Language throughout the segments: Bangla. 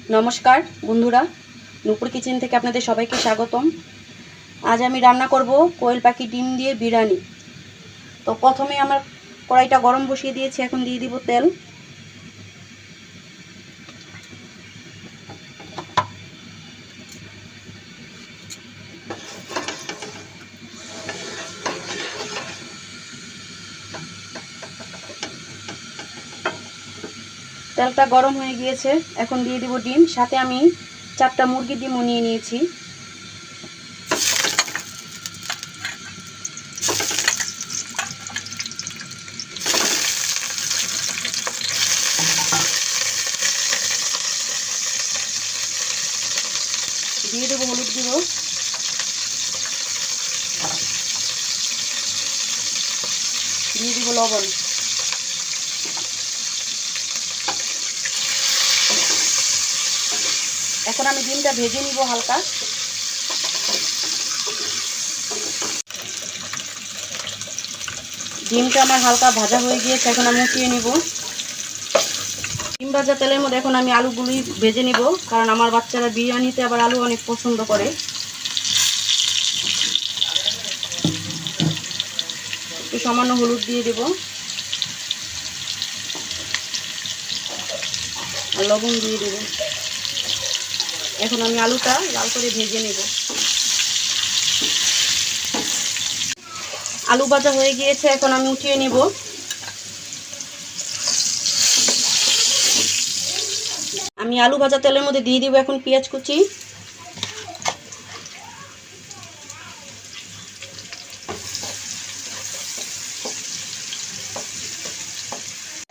নমস্কার বন্ধুরা, নূপুর কিচেন থেকে আপনাদের সবাইকে স্বাগতম। আজ আমি রান্না করব কোয়েল পাখি ডিম দিয়ে বিরিয়ানি। তো প্রথমে আমার কড়াইটা গরম বসিয়ে দিয়েছি, এখন দিয়ে দিব তেল। তেলটা গরম হয়ে গিয়েছে, এখন দিয়ে দিব ডিম। সাথে আমি 4টা মুরগির ডিমও নিয়ে নিয়েছি। দিয়ে দেবো হলুদ গুঁড়ো, দিয়ে দিব লবণ। এখন আমি ডিমটা ভেজে নিব হালকা। ডিমটা আমার হালকা ভাজা হয়ে গিয়েছে, এখন আমি উঠিয়ে নিব। ডিম ভাজা তেলের মধ্যে এখন আমি আলুগুলি ভেজে নিব, কারণ আমার বাচ্চারা বিরিয়ানিতে আবার আলু অনেক পছন্দ করে। একটু সামান্য হলুদ দিয়ে দেব আর লবণ দিয়ে দেব। এখন আমি আলুটা লাল করে ভেজে নেব। আলু ভাজা হয়ে গিয়েছে, এখন আমি উঠিয়ে নেব। আমি আলু ভাজা তেলের মধ্যে দিয়ে দিব এখন পেঁয়াজ কুচি।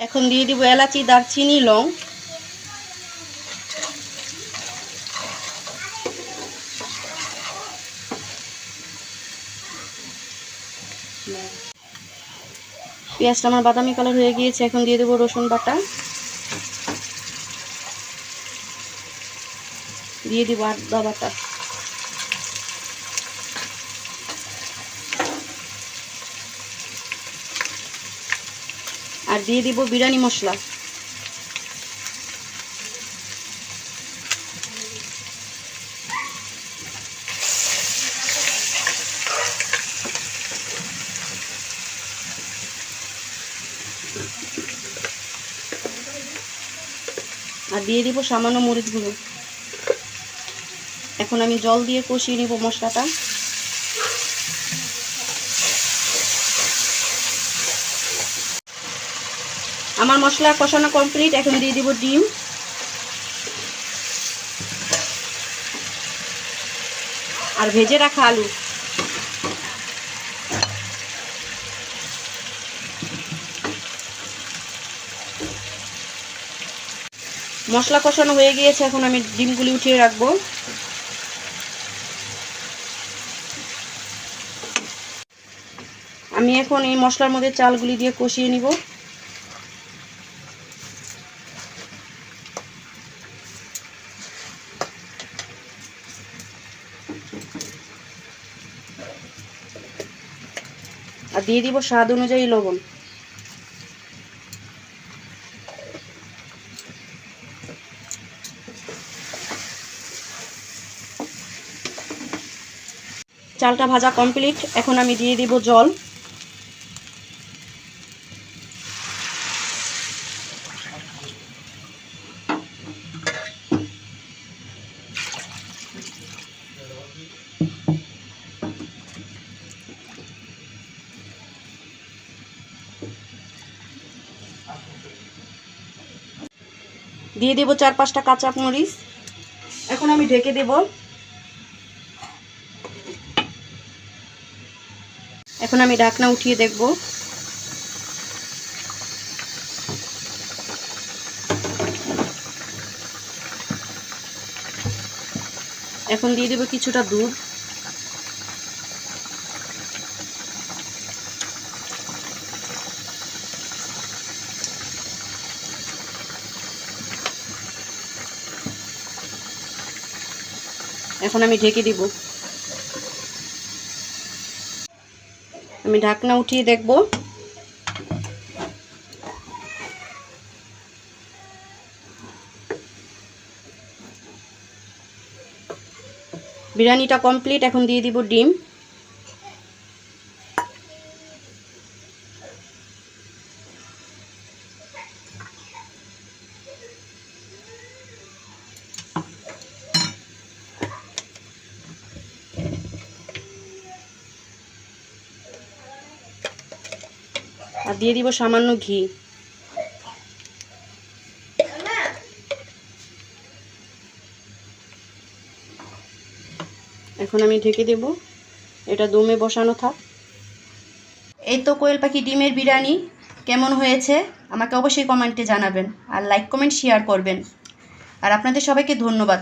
এখন দিয়ে দিব এলাচি, দারচিনি, লং। পেঁয়াজটা আমার বাদামি কালার হয়ে গিয়েছে, এখন দিয়ে দেবো রসুন বাটা, দিয়ে দিব আদা বাটা, আর দিয়ে দিব বিরিয়ানি মশলা। আর দিয়ে দিব সামান্য মরিচ গুঁড়ো। এখন আমি জল দিয়ে কষিয়ে নিব মশলাটা। আমার মশলা কষানো কমপ্লিট, এখন দিয়ে দিব ডিম। আর ভেজে রাখা আলু। মশলা কষানো হয়ে গিয়েছে, এখন আমি ডিমগুলি উঠিয়ে রাখবো। আমি এখন এই মশলার মধ্যে চালগুলি দিয়ে কষিয়ে নিব। আর দিয়ে দিব স্বাদ অনুযায়ী লবণ। চালটা ভাজা কমপ্লিট, এখন আমি দিয়ে দিব জল। দিয়ে দেব 4-5টা কাঁচা মরিচ। এখন আমি ঢেকে দেব। এখন আমি ঢাকনা উঠিয়ে দেখব। এখন দিয়ে দেব কিছুটা দুধ। এখন আমি ঢেকে দিব। আমি ঢাকনা উঠিয়ে দেখব। বিরিয়ানিটা কমপ্লিট। এখন দিয়ে দিব ডিম। আর দিয়ে দিব সামান্য ঘি। এখন আমি ঢেকে দেব, এটা দমে বসানো থাক। এই তো কোয়েল পাখি ডিমের বিরিয়ানি কেমন হয়েছে আমাকে অবশ্যই কমেন্টে জানাবেন, আর লাইক কমেন্ট শেয়ার করবেন। আর আপনাদের সবাইকে ধন্যবাদ।